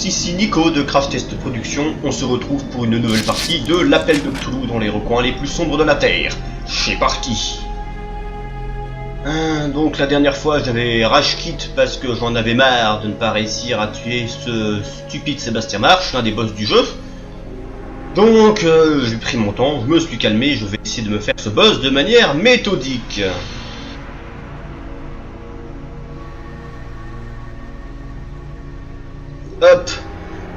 ici Nico de Crash Test Production. On se retrouve pour une nouvelle partie de l'Appel de Cthulhu dans les recoins les plus sombres de la Terre. C'est parti. Donc la dernière fois j'avais rage quit parce que j'en avais marre de ne pas réussir à tuer ce stupide Sébastien Marche, l'un des boss du jeu. Donc j'ai pris mon temps, je me suis calmé, je vais essayer de me faire ce boss de manière méthodique. Hop.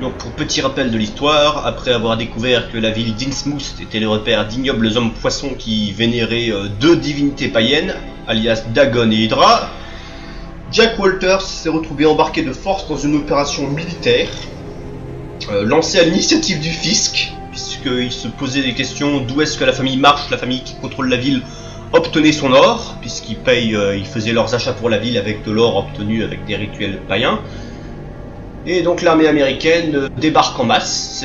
Donc pour petit rappel de l'histoire, après avoir découvert que la ville d'Innsmouth était le repère d'ignobles hommes poissons qui vénéraient deux divinités païennes, alias Dagon et Hydra, Jack Walters s'est retrouvé embarqué de force dans une opération militaire, lancée à l'initiative du fisc, puisqu'il se posait des questions d'où est-ce que la famille Marsh, la famille qui contrôle la ville, obtenait son or, puisqu'ils ils faisaient leurs achats pour la ville avec de l'or obtenu avec des rituels païens. Et donc l'armée américaine débarque en masse,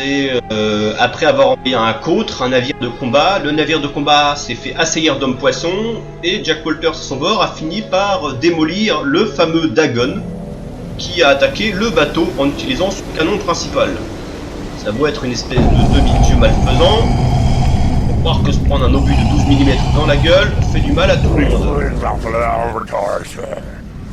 après avoir envoyé un côtre, un navire de combat. Le navire de combat s'est fait assaillir d'hommes poissons, et Jack Walters à son bord a fini par démolir le fameux Dagon, qui a attaqué le bateau en utilisant son canon principal. Ça doit être une espèce de demi-dieu malfaisant, pour croire que se prendre un obus de 12 mm dans la gueule fait du mal à tout le monde.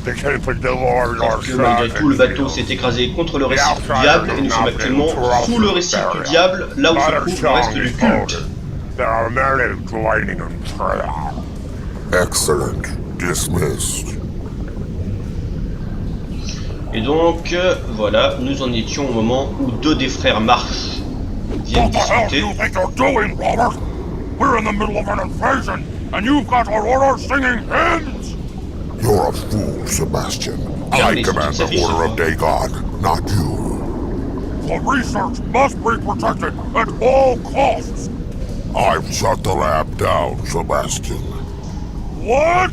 Sauf que malgré tout, le bateau s'est écrasé contre le récif du diable et nous sommes actuellement sous le récif du diable, là où se trouve le reste du culte. Excellent. Dismissed. Et donc, voilà, nous en étions au moment où deux des frères Marsh viennent discuter. You're a fool, Sebastian. I command the Order of Dagon, not you. The research must be protected at all costs. I've shut the lab down, Sebastian. What?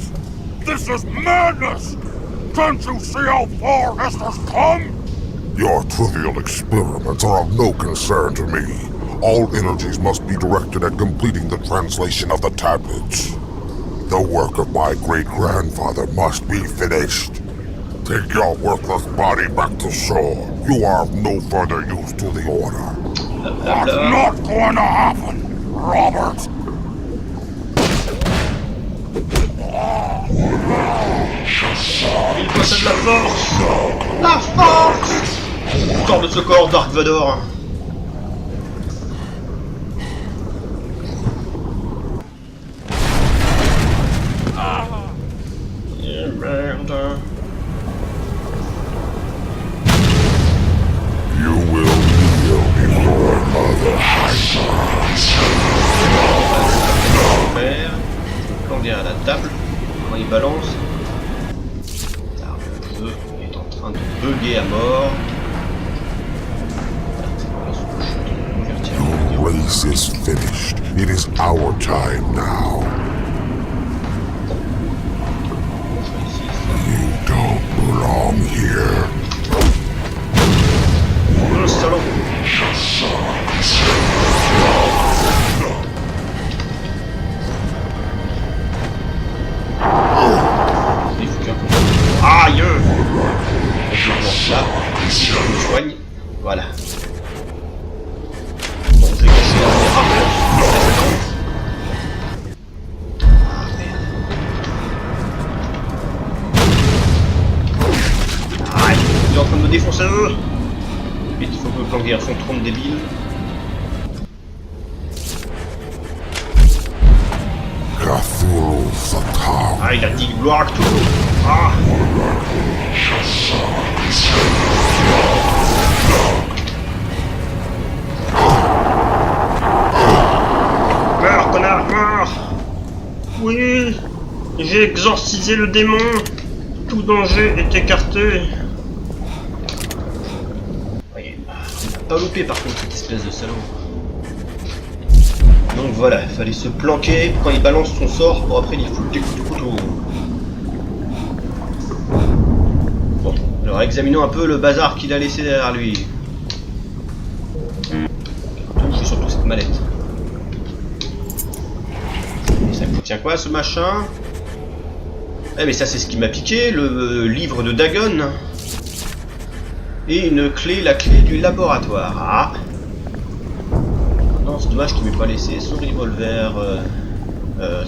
This is madness! Can't you see how far Esther's come? Your trivial experiments are of no concern to me. All energies must be directed at completing the translation of the tablets. The work of my great-grandfather must be finished. Take your worthless body back to shore. You are of no further use to the Order. That's not going to happen, Robert! Il possède la force! La force! Sors de ce corps, Dark Vador! You will kneel before Mother Hydra. Plan derrière la table, quand il balance. Le jeu est en train de bugger à mort. Your race is finished. It is our time now. You don't belong here. Le salon. Il faut qu'un peu. Aïe! Je pense là. Je me soigne. Voilà. Bon, je vais cacher la armure. Ah merde. Aïe! Il est en train de me défoncer. Vite, il faut que le plan son trône débile. Cthulhu Satan. Ah, il a dit gloire à Cthulhu. Ah! Meurs, connard, meurs! Oui! J'ai exorcisé le démon! Tout danger est écarté! Oui, on n'a pas loupé par contre cette espèce de salaud. Donc voilà, il fallait se planquer quand il balance son sort pour après il fout des coups de couteau. Bon, alors examinons un peu le bazar qu'il a laissé derrière lui. Touche surtout cette mallette. Et ça contient quoi ce machin? Eh mais ça c'est ce qui m'a piqué, le livre de Dagon. Et une clé, la clé du laboratoire. Ah. Non, c'est dommage qu'il m'ait pas laissé son revolver.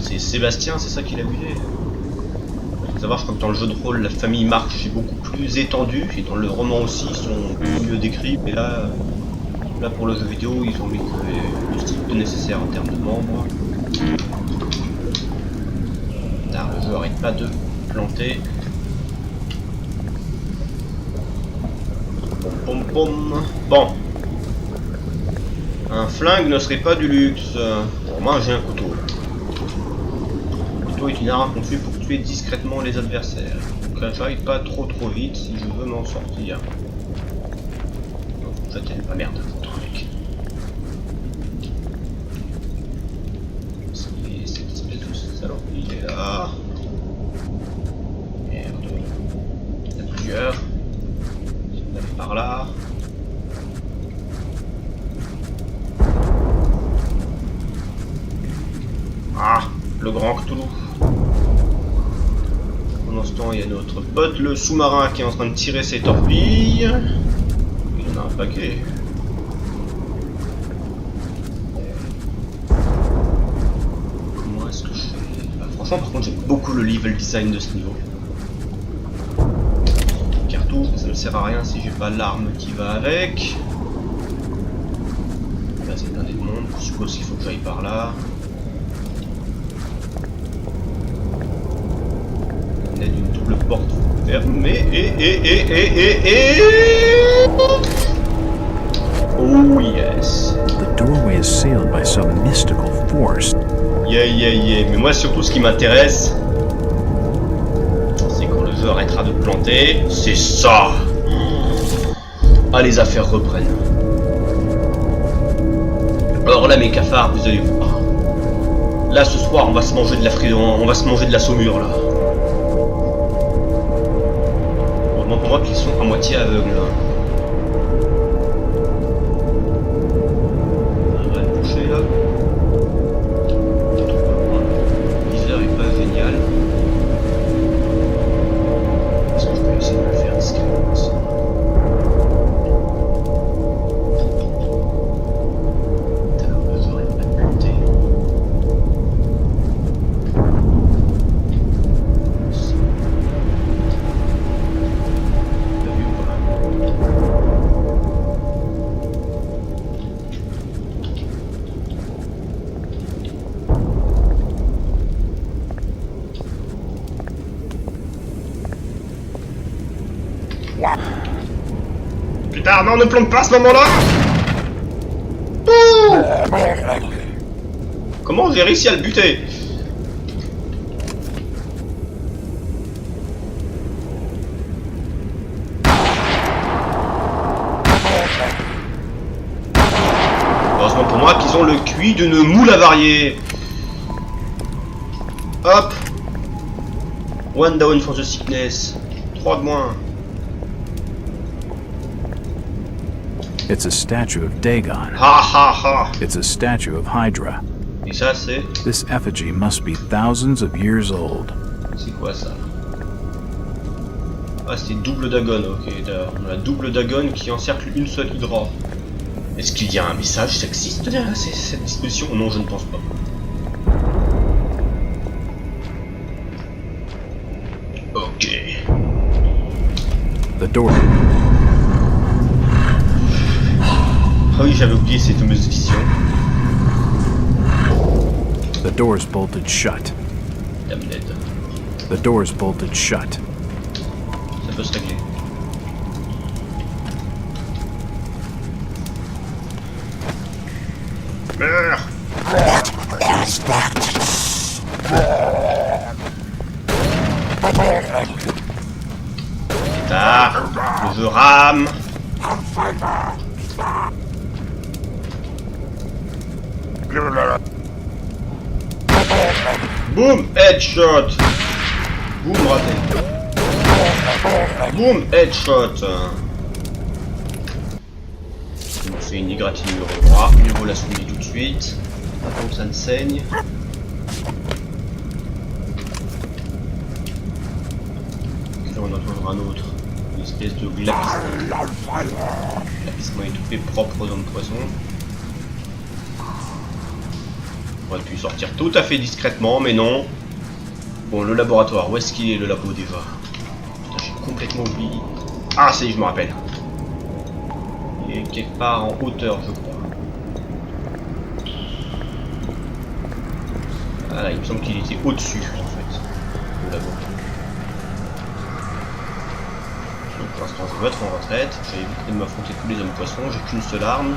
C'est Sébastien, c'est ça qu'il a abusé. Faut savoir, je crois que dans le jeu de rôle, la famille March est beaucoup plus étendue, et dans le roman aussi, ils sont beaucoup mieux décrits. Mais là pour le jeu vidéo, ils ont mis le strict nécessaire en termes de membres. Là, le jeu arrête pas de planter. Pom pom. Bon. Un flingue ne serait pas du luxe. Bon, moi j'ai un couteau. Le couteau est une arme qu'on fait pour tuer discrètement les adversaires. Donc là, j'arrive pas trop vite si je veux m'en sortir. Non, faut que j'atteigne pas merde, faut truc. C'est tout ce salon, il est là. Merde. Il y en a plusieurs. On aller par là. Ah, le grand Cthulhu. Pendant ce temps, il y a notre pote, le sous-marin, qui est en train de tirer ses torpilles. Il y en a un paquet. Comment est-ce que je fais? Bah, franchement, par contre, j'aime beaucoup le level design de ce niveau. Cartouche, ça ne sert à rien si j'ai pas l'arme qui va avec. Là, c'est blindé de monde. Je suppose qu'il faut que j'aille par là. D'une double porte fermée et oh yes. The doorway is sealed by some mystical force. Yeah. Mais moi surtout ce qui m'intéresse, c'est quand le jeu arrêtera de planter. C'est ça. Ah, les affaires reprennent. Alors là mes cafards, vous allez voir. Là ce soir on va se manger de la on va se manger de la saumure là. Pour moi qu'ils sont à moitié aveugles. On va le boucher là. Le viseur est pas génial. Est-ce que je peux essayer de le faire discrètement aussi? Le joueur est pas planté. Putain, non, ne plante pas à ce moment-là. Comment j'ai réussi à le buter? Heureusement pour moi qu'ils ont le QI d'une moule avariée. Hop. One down for the sickness. 3 de moins. It's a statue of Dagon. Ha ha ha. It's a statue of Hydra. Et ça c'est... This effigy must be thousands of years old. C'est quoi ça? Ah, c'est double Dagon, ok. On a double Dagon qui encercle une seule Hydra. Est-ce qu'il y a un message sexiste derrière cette disposition? Non, je ne pense pas. Ok. The door. Ah oui, j'avais oublié cette fameuse vision. The door's bolted shut. Damned. The door's bolted shut. Ça peut se régler. Meurs! Tard, le jeu rame. Boum, headshot. Boum, raté. Boum, headshot. On fait une égratignure au bras. Mieux vaut la souligner tout de suite. Attends que ça ne saigne. Là, on en trouvera un autre. espèce de glapissement étouffé propre aux hommes poissons. On aurait pu sortir tout à fait discrètement, mais non. Bon, le laboratoire, où est-ce qu'il est le labo déjà? Putain, j'ai complètement oublié. Ah, ça y est, je me rappelle. Il est quelque part en hauteur, je crois. Ah là, il me semble qu'il était au-dessus, en fait, le labo. Donc pour l'instant, je vais être en retraite. J'ai évité de m'affronter tous les hommes poissons, j'ai qu'une seule arme.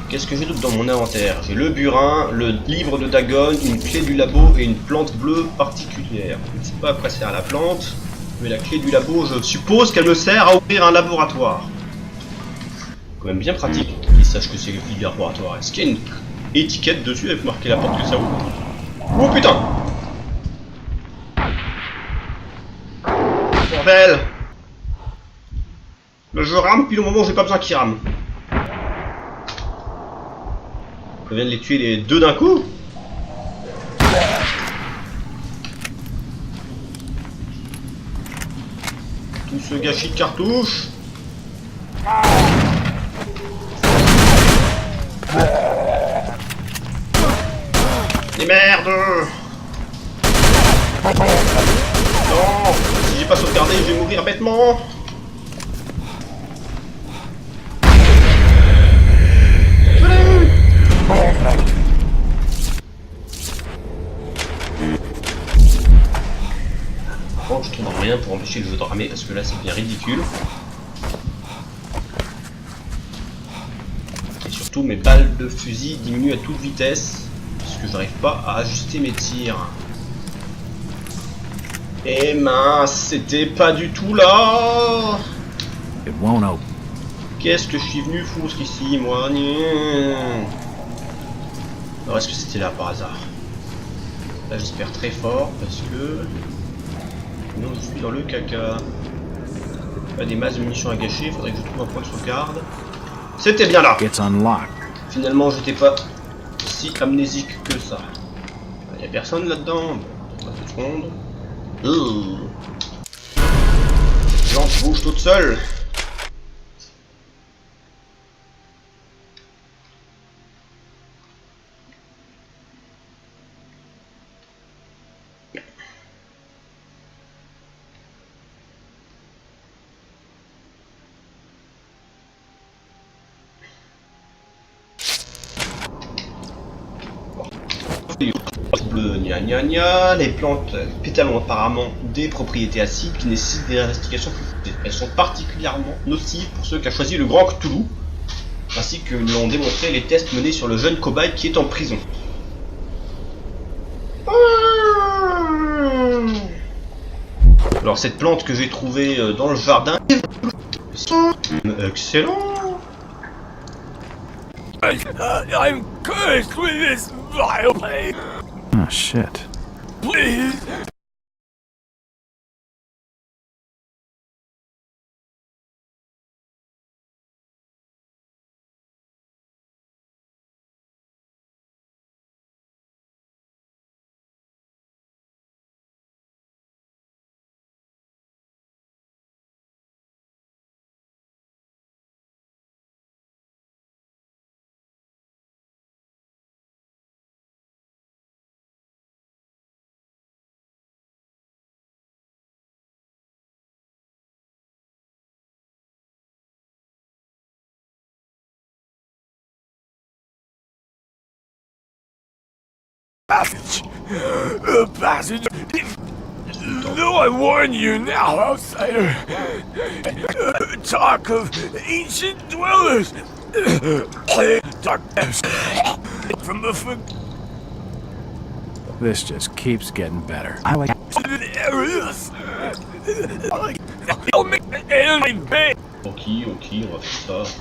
Qu'est-ce que j'ai d'autre dans mon inventaire? J'ai le burin, le livre de Dagon, une clé du labo et une plante bleue particulière. Je ne sais pas à quoi sert la plante, mais la clé du labo, je suppose qu'elle me sert à ouvrir un laboratoire. Quand même bien pratique qu'ils sachent que c'est le laboratoire. Est-ce qu'il y a une étiquette dessus avec marqué la porte que ça ouvre? Oh putain! Bordel! Le jeu rame depuis le moment où j'ai pas besoin qu'il rame. Je viens de les tuer les deux d'un coup. Tout ce gâchis de cartouches. Et merde! Non! Si j'ai pas sauvegardé, je vais mourir bêtement! Bon, je trouve rien pour empêcher le jeu de ramer parce que là c'est bien ridicule. Et surtout mes balles de fusil diminuent à toute vitesse parce que j'arrive pas à ajuster mes tirs. Et mince, c'était pas du tout là. It won't open. Qu'est-ce que je suis venu foutre ici, moi? Alors est-ce que c'était là par hasard? Là j'espère très fort parce que... sinon je suis dans le caca. Pas des masses de munitions à gâcher, faudrait que je trouve un point de sauvegarde. C'était bien là! It's unlocked. Finalement j'étais pas si amnésique que ça. Y'a personne là-dedans? Bon, pas 2 secondes. J'en bouge toute seule. Bleu, gna gna gna. Les plantes pétales ont apparemment des propriétés acides qui nécessitent des investigations plus poussées. Elles sont particulièrement nocives pour ceux qui ont choisi le grand Cthulhu, ainsi que l'ont démontré les tests menés sur le jeune cobaye qui est en prison. Alors cette plante que j'ai trouvée dans le jardin est excellent. I'm cursed with this vile place. Oh, shit. Please, passage. The passage. Though I warn you now, outsider. Talk of ancient dwellers. Darkness from the This just keeps getting better. areas. I'll make the enemy pay. Ok, on va faire ça.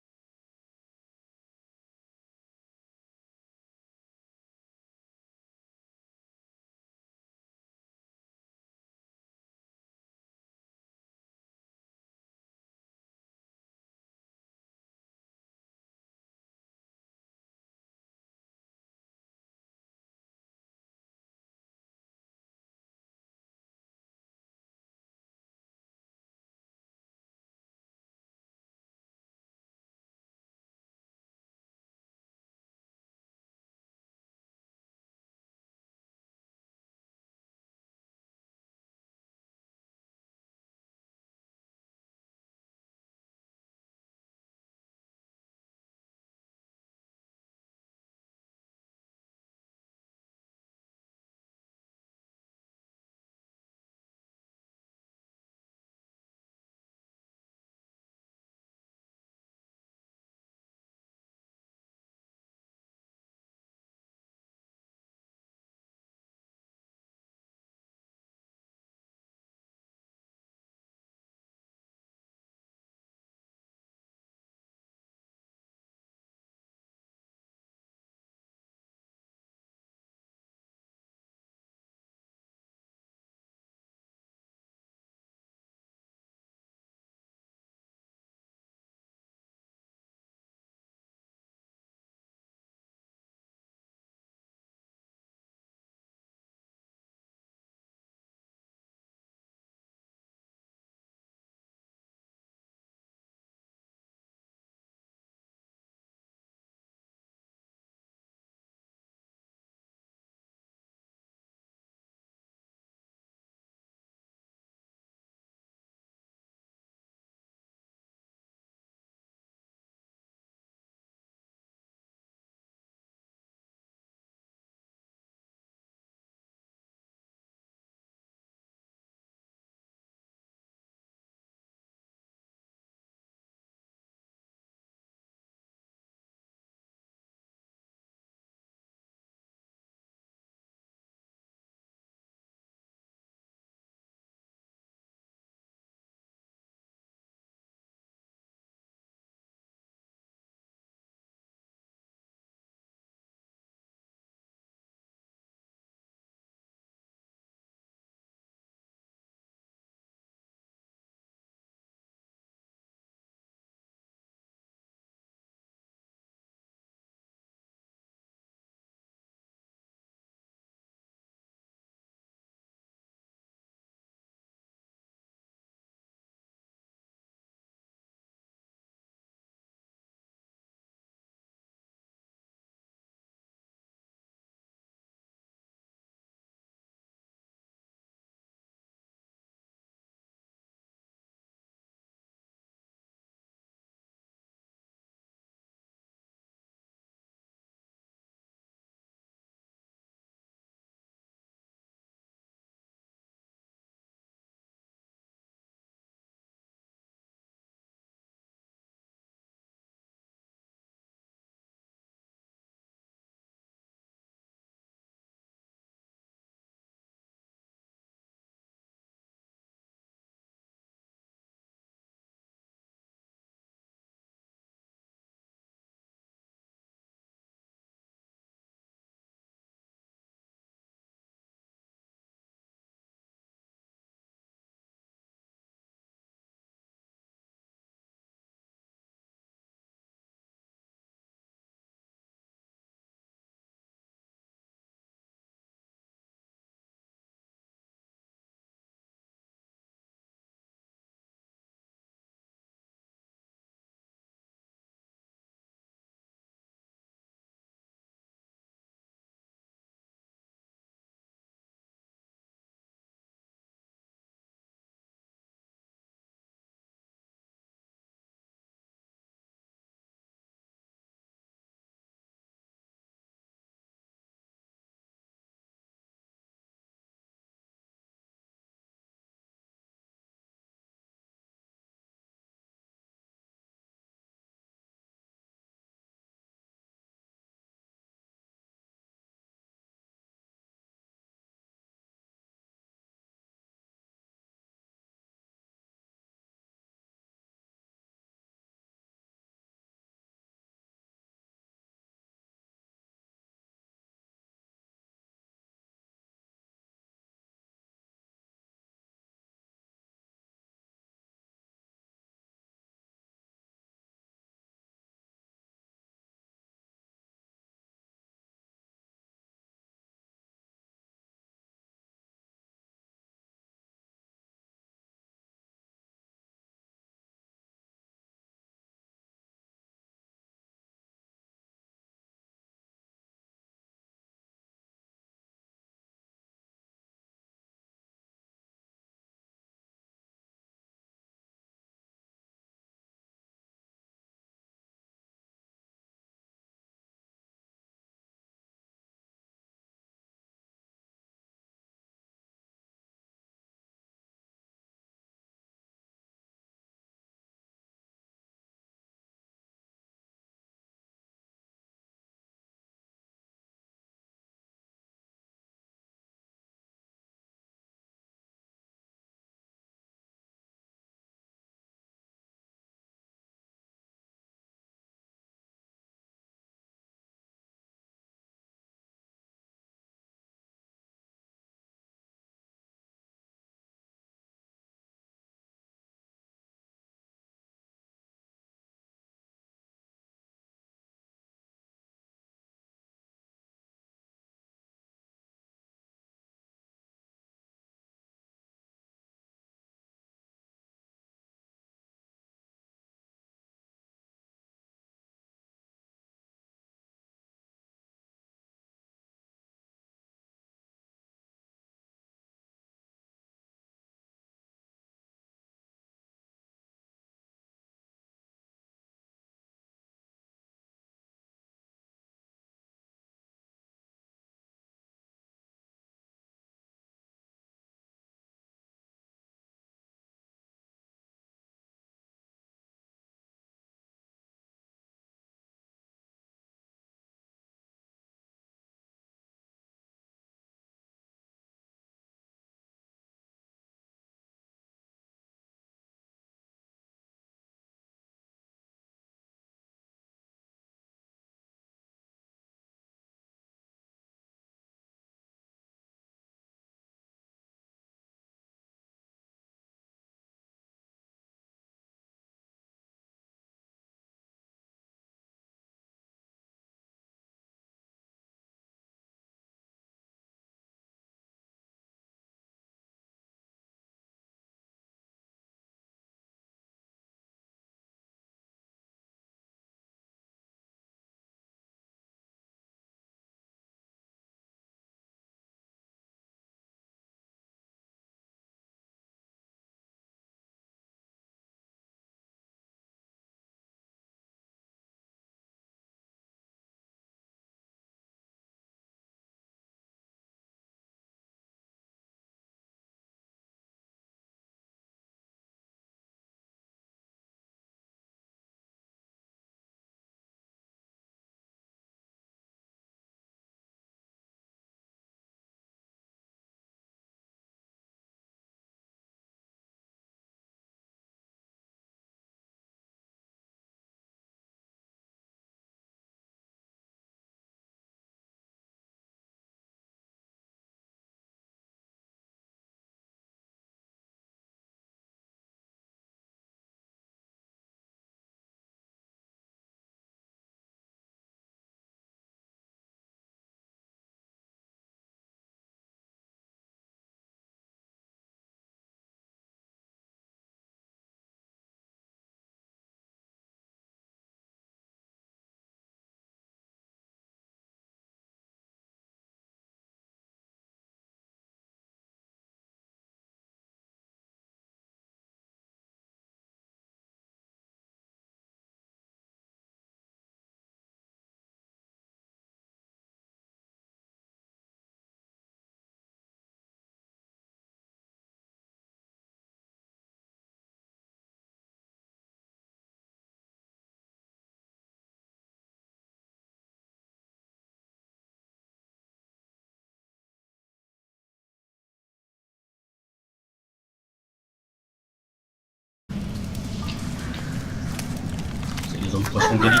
les hommes poissons d'élite,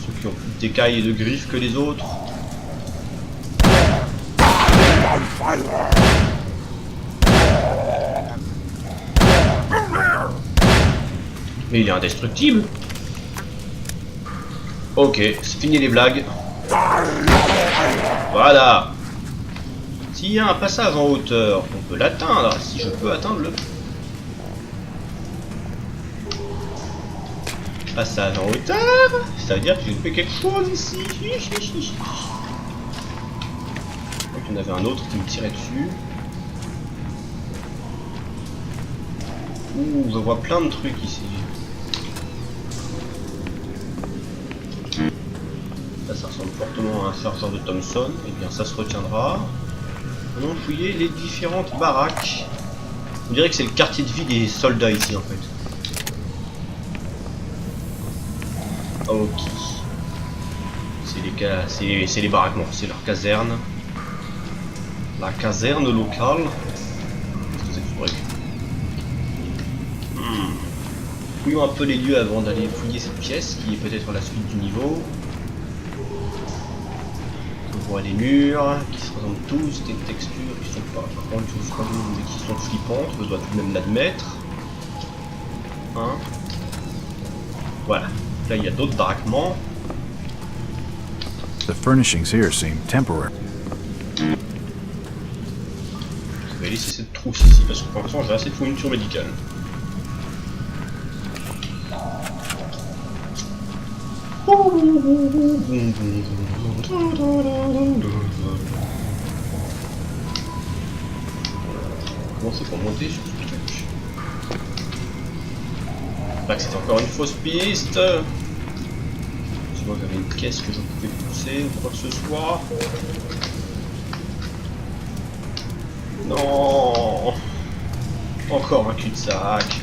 ceux qui ont plus d'écailles et de griffes que les autres. Mais il est indestructible. Ok, c'est fini les blagues. Voilà. S'il y a un passage en hauteur, on peut l'atteindre. Si je peux atteindre le passage en hauteur, ça veut dire que j'ai fait quelque chose ici. Donc il y en avait un autre qui me tirait dessus. Ouh, je vois plein de trucs ici. Ça ressemble fortement à un chargeur de Thompson. Et bien ça se retiendra. Allons fouiller les différentes baraques. On dirait que c'est le quartier de vie des soldats ici en fait. Ok. C'est les baraquements, c'est leur caserne. La caserne locale. Qu'est-ce que c'est que ce truc? Fouillons un peu les lieux avant d'aller fouiller cette pièce qui est peut-être la suite du niveau. On voit les murs qui se ressemblent tous, des textures qui sont pas grand chose mais qui sont flippantes, je dois tout de même l'admettre. Hein? Voilà. Là il y a d'autres baraquements. The furnishings here seem temporary. Je vais laisser cette trousse ici parce que pour l'instant j'ai assez de fourniture médicale. Comment c'est pour monter sur ce truc? Là que c'est encore une fausse piste. Sinon j'avais une caisse que je pouvais pousser ou quoi que ce soit. Non. Encore un cul-de-sac.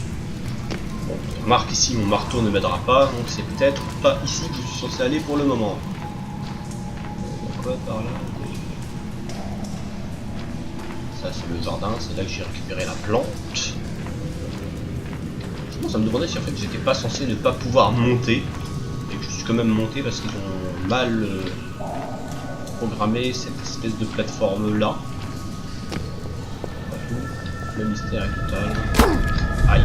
Bon, remarque ici mon marteau ne m'aidera pas, donc c'est peut-être pas ici que je suis censé aller pour le moment. Quoi par là? Ça c'est le jardin, c'est là que j'ai récupéré la plante. Ça me demandait si en fait j'étais pas censé ne pas pouvoir monter. Et que je suis quand même monté parce qu'ils ont mal programmé cette espèce de plateforme là. Le mystère est total. Aïe.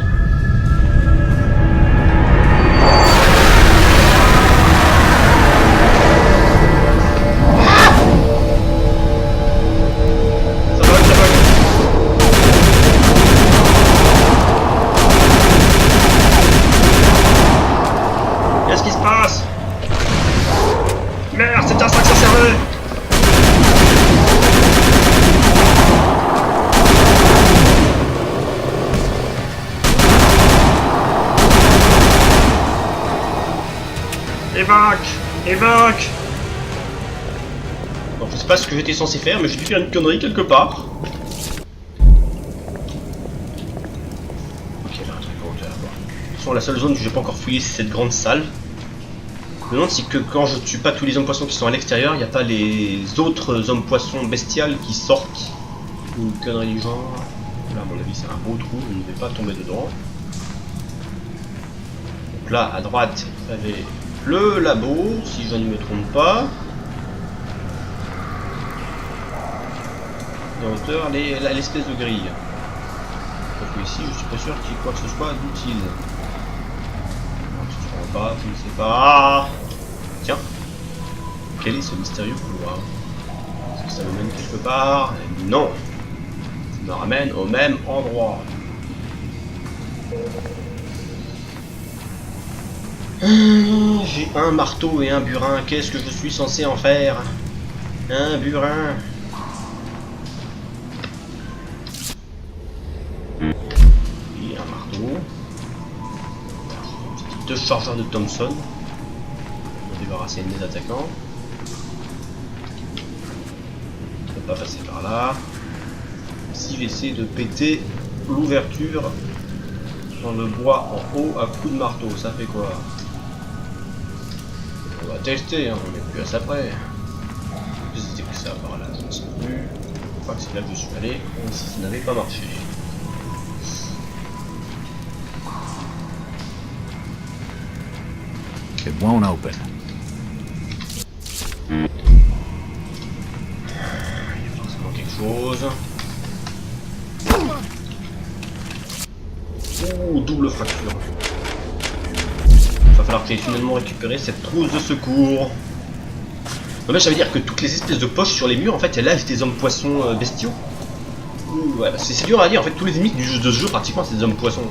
Qu'est-ce qui se passe? Merde, c'est un sac sans cerveau. Évoque! Évoque! Bon, je sais pas ce que j'étais censé faire, mais j'ai dû faire une connerie quelque part. Ok, là, un truc en hauteur. Bon. De toute façon, la seule zone que j'ai pas encore fouillée, c'est cette grande salle. Je me demande si que quand je tue pas tous les hommes poissons qui sont à l'extérieur, il n'y a pas les autres hommes poissons bestiales qui sortent. Ou une connerie du genre. Là, à mon avis, c'est un beau trou, je ne vais pas tomber dedans. Donc là, à droite, il y avait le labo, si je ne me trompe pas. Et en hauteur, l'espèce de grille. Sauf que ici, je suis pas sûr qu'il y ait quoi que ce soit d'utile. Je ne sais pas, je ne sais pas. Tiens, quel est ce mystérieux couloir? Est-ce que ça me mène quelque part? Non. Ça me ramène au même endroit. J'ai un marteau et un burin. Qu'est-ce que je suis censé en faire? Un burin. Et un marteau. Deux chargeurs de Thompson. On va débarrasser mes attaquants. Je ne peux pas passer par là. Si j'essaie de péter l'ouverture dans le bois en haut à coups de marteau, ça fait quoi? On va tester, hein, on n'est plus à ça près. C'était que ça par là, je ne sais plus. Je crois que c'est là que je suis allé, même si ça n'avait pas marché. It won't open. Il y a forcément quelque chose. Ouh, double fracture. Il va falloir que tu aies finalement récupéré cette trousse de secours. Non mais ça veut dire que toutes les espèces de poches sur les murs, en fait, elles lâchent des hommes poissons bestiaux. Ouh, ouais, c'est dur à dire, en fait, tous les ennemis de ce jeu, pratiquement, c'est des hommes poissons.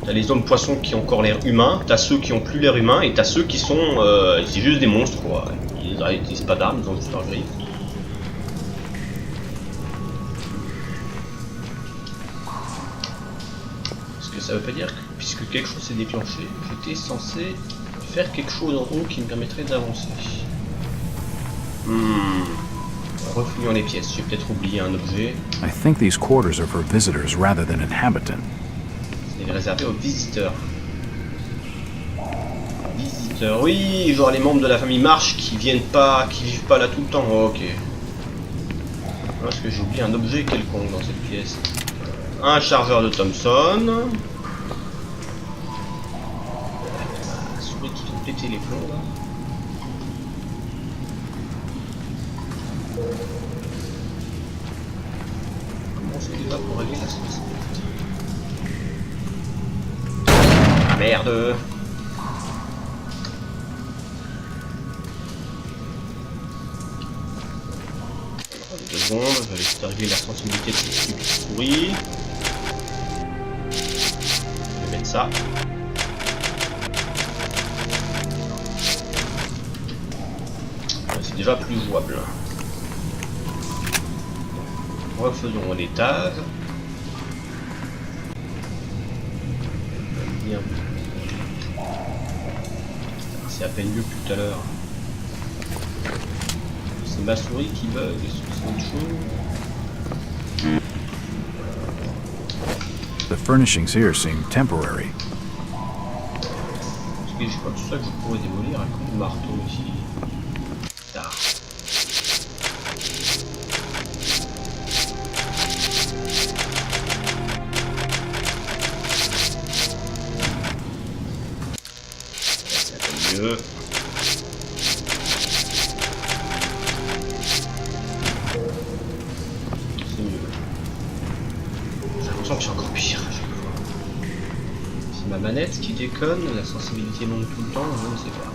T'as les hommes poissons qui ont encore l'air humain, t'as ceux qui ont plus l'air humain, et t'as ceux qui sont... c'est juste des monstres, quoi. Ils n'utilisent pas d'armes, ils ont juste leur griffe. Ça veut pas dire que, puisque quelque chose s'est déclenché, j'étais censé faire quelque chose en haut qui me permettrait d'avancer. Refouillons les pièces, j'ai peut-être oublié un objet. I think these quarters are for visitors rather than inhabitants. C'est réservé aux visiteurs. Visiteurs, oui, genre les membres de la famille Marsh qui viennent pas, qui vivent pas là tout le temps. Oh, ok. Est-ce que j'ai oublié un objet quelconque dans cette pièce? Un chargeur de Thompson. Souris qui vient péter les plombs là. Comment on fait déjà pour régler la sensibilité? Ah merde! 2 secondes, je vais essayer de régler la sensibilité de cette petite souris. Je vais mettre ça. C'est déjà plus jouable. Refaisons l'étage. Bien. C'est à peine mieux que tout à l'heure. C'est ma souris qui bug, est-ce que c'est autre chose? The furnishings here seem temporary. Est-ce que je crois que c'est ça que je pourrais démolir à coup de marteau ici? Ah. Ça va mieux. J'ai l'impression que c'est encore pire à chaque fois. C'est ma manette qui déconne, la sensibilité monte tout le temps, je ne sais pas.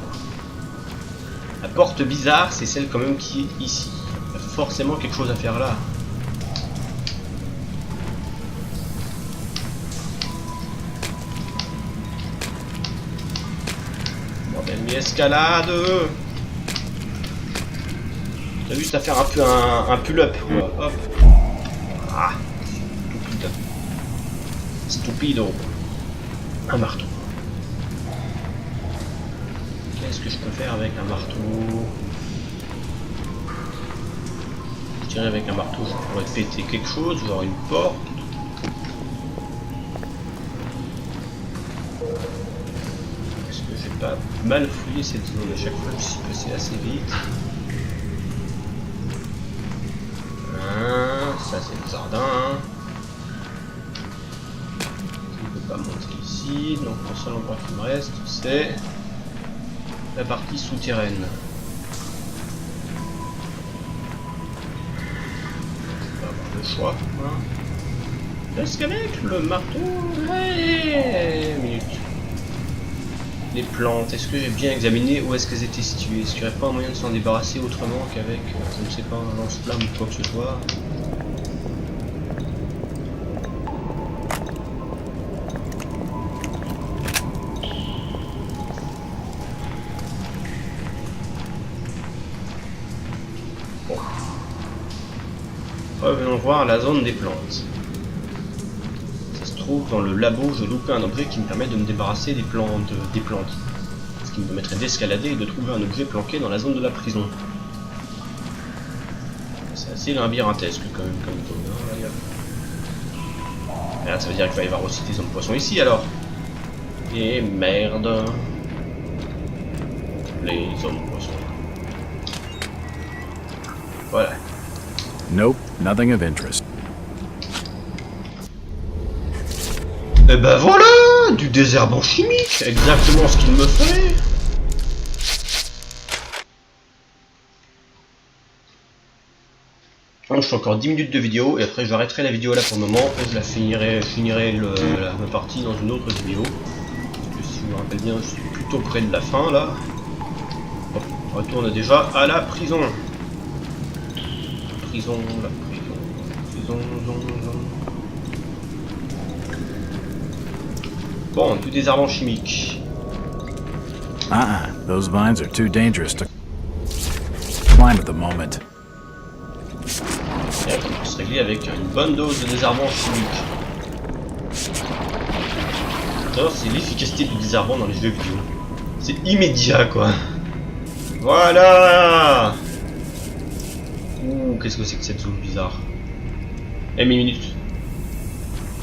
La porte bizarre, c'est celle quand même qui est ici. Il y a forcément quelque chose à faire là. Bordel, mais escalade! T'as juste à faire un peu un pull-up, quoi. Hop. Ah! Stupido. Un marteau. Qu'est-ce que je peux faire avec un marteau? Je dirais avec un marteau je pourrais péter quelque chose, genre une porte. Est-ce que j'ai pas mal fouillé cette zone? À chaque fois je suis passé assez vite. Ça c'est le jardin. Pas montrer ici, donc le seul endroit qui me reste c'est la partie souterraine. On va avoir le choix. Hein. Parce qu'avec le marteau, minute. Les plantes, est-ce que j'ai bien examiné où est-ce qu'elles étaient situées? Est-ce qu'il n'y aurait pas un moyen de s'en débarrasser autrement qu'avec, je ne sais pas, un lance-flamme ou quoi que ce soit? Venons voir la zone des plantes. Ça se trouve dans le labo, je loupais un objet qui me permet de me débarrasser des plantes. Ce qui me permettrait d'escalader et de trouver un objet planqué dans la zone de la prison. C'est assez labyrinthesque quand même comme zone. Hein, là, ça veut dire qu'il va y avoir aussi des hommes poissons ici alors. Et merde. Les hommes poissons. Voilà. Nope, nothing of interest. Et ben voilà, du désherbant chimique, exactement ce qu'il me fallait. Donc je fais encore 10 minutes de vidéo et après j'arrêterai la vidéo là pour le moment et je finirai la partie dans une autre vidéo. Parce que si je me rappelle bien, je suis plutôt près de la fin là. Bon, on retourne déjà à la prison. Prison. Bon, tout des arbres chimiques. Those vines are too dangerous to climb at the moment. Et on peut se régler avec une bonne dose de désherbant chimique. D'ailleurs, c'est l'efficacité du désherbant dans les jeux vidéo. C'est immédiat quoi. Voilà. Ouh, qu'est-ce que c'est que cette zone bizarre. Eh, mais minute.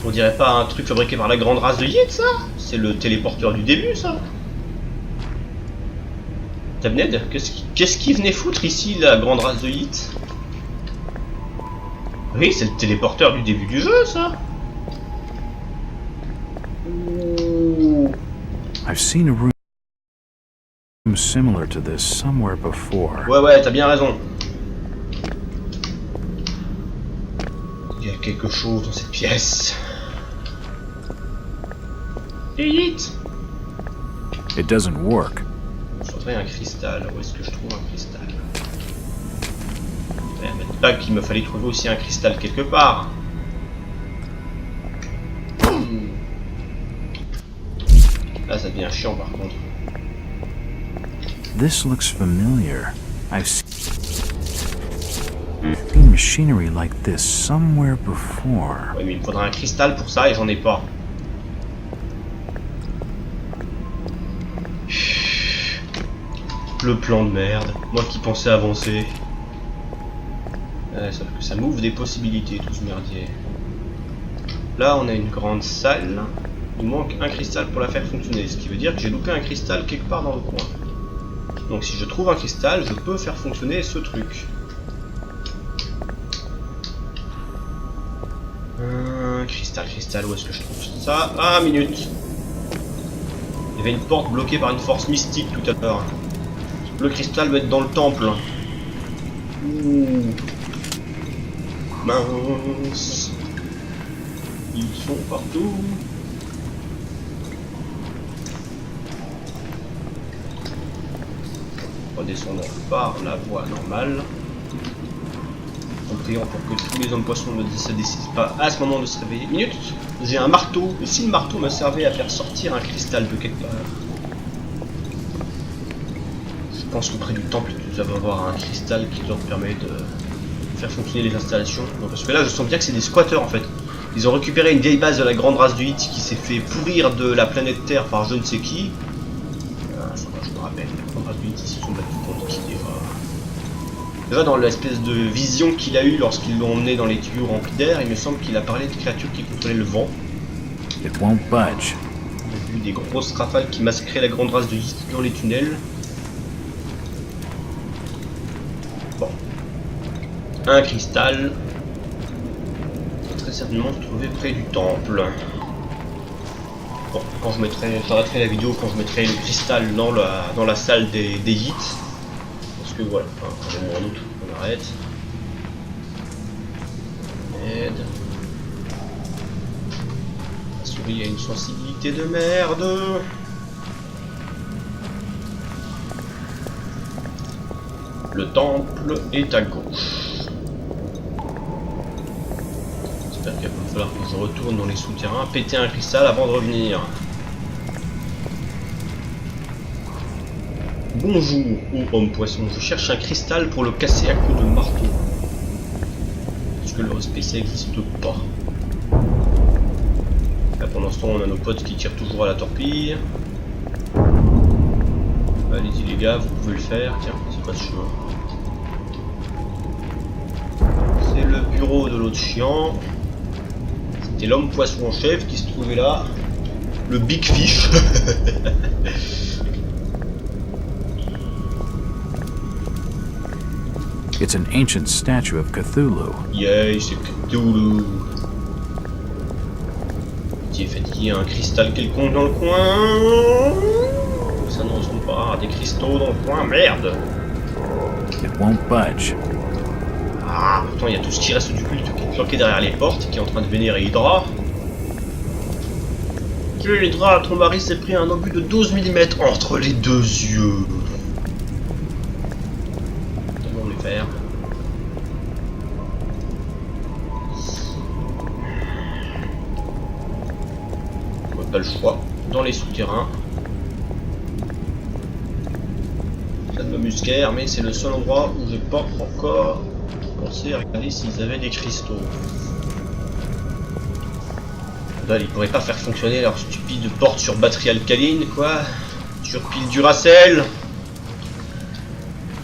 On dirait pas un truc fabriqué par la grande race de Yit, ça? C'est le téléporteur du début, ça? Tabned, qu'est-ce qui venait foutre ici, la grande race de Yit? Oui, c'est le téléporteur du début du jeu, ça. Ouh. I've seen a room similar to this somewhere before. Ouais, t'as bien raison. Il y a quelque chose dans cette pièce. Et Yit. It doesn't work. Je voudrais un cristal. Où est-ce que je trouve un cristal? Pas qu'il me fallait trouver aussi un cristal quelque part. Là, ça devient chiant par contre. This looks familiar. I've seen machinery like this somewhere before. Ouais, mais il me faudra un cristal pour ça et j'en ai pas. Le plan de merde. Moi qui pensais avancer. Sauf que ça m'ouvre des possibilités tout ce merdier. Là on a une grande salle. Il manque un cristal pour la faire fonctionner. Ce qui veut dire que j'ai loupé un cristal quelque part dans le coin. Donc si je trouve un cristal, je peux faire fonctionner ce truc. Cristal, où est-ce que je trouve ça? Ah, minute. Il y avait une porte bloquée par une force mystique tout à l'heure. Le cristal doit être dans le temple. Ouh. Mince. Ils sont partout. Redescendons par la voie normale. En priant pour que tous les hommes poissons ne se décident pas à ce moment de se réveiller. Minute. J'ai un marteau. Et si le marteau me servait à faire sortir un cristal de quelque part? Je pense qu'auprès du temple, tu dois avoir un cristal qui leur permet de faire fonctionner les installations. Non, parce que là, je sens bien que c'est des squatteurs en fait. Ils ont récupéré une vieille base de la grande race du Hit qui s'est fait pourrir de la planète Terre par je ne sais qui. Ça va, je me rappelle. La grande race du Hit, ils se sont battus contre qui déjà dans l'espèce de vision qu'il a eue lorsqu'ils l'ont emmené dans les tuyaux remplis d'air, il me semble qu'il a parlé de créatures qui contrôlaient le vent. It won't budge. On a vu des grosses rafales qui massacraient la grande race de Hit dans les tunnels. Bon. Un cristal. Très certainement se trouver près du temple. Bon, quand j'arrêterai la vidéo quand je mettrai le cristal dans la salle des Hits. Parce que voilà, enfin, un autre, on arrête. Aide. La souris a une sensibilité de merde. Le temple est à gauche. J'espère qu'il va falloir que je retourne dans les souterrains, péter un cristal avant de revenir. Bonjour, ô homme poisson, je cherche un cristal pour le casser à coups de marteau. Parce que le SPC n'existe pas. Là pendant ce temps on a nos potes qui tirent toujours à la torpille. Allez-y les gars, vous pouvez le faire. Tiens, c'est quoi ce chemin? C'est le bureau de l'autre chiant. C'était l'homme poisson en chef qui se trouvait là. Le Big Fish. It's an ancient statue of Cthulhu. Yeah, c'est Cthulhu. Qui est fatigué, un cristal quelconque dans le coin. Ça ne ressemble pas à des cristaux dans le coin, merde. It won't budge. Ah, pourtant il y a tout ce qui reste du culte qui est planqué derrière les portes, qui est en train de vénérer Hydra. Hydra, ton mari s'est pris un obus de 12 mm entre les deux yeux. Comment les faire? On n'a pas le choix. Dans les souterrains. Ça ne m'amuse guère, mais c'est le seul endroit où j'ai pas encore pensé à regarder s'ils avaient des cristaux. Là, ils pourraient pas faire fonctionner leur stupide porte sur batterie alcaline, quoi. Sur pile Duracell.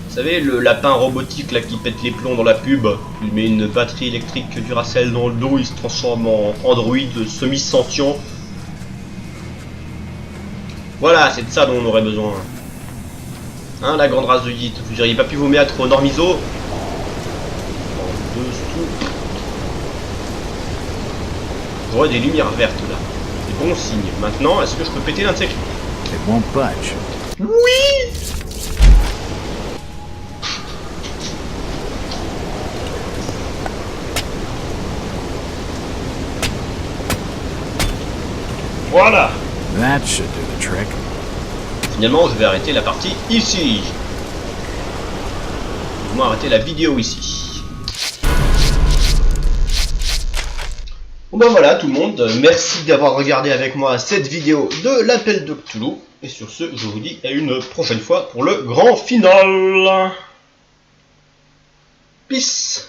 Vous savez, le lapin robotique là qui pète les plombs dans la pub. Il met une batterie électrique Duracell dans le dos, il se transforme en androïde semi-sentient. Voilà, c'est de ça dont on aurait besoin. Hein, la grande race de Yit. Vous n'auriez pas pu vous mettre au Normiso? Je vois des lumières vertes là. C'est bon signe. Maintenant, est-ce que je peux péter l'un de ces clés? It won't budge. Oui! Voilà! That should do the trick. Finalement, je vais arrêter la partie ici. Du moins, arrêter la vidéo ici. Bon ben voilà tout le monde, merci d'avoir regardé avec moi cette vidéo de l'appel de Cthulhu. Et sur ce, je vous dis à une prochaine fois pour le grand final. Peace.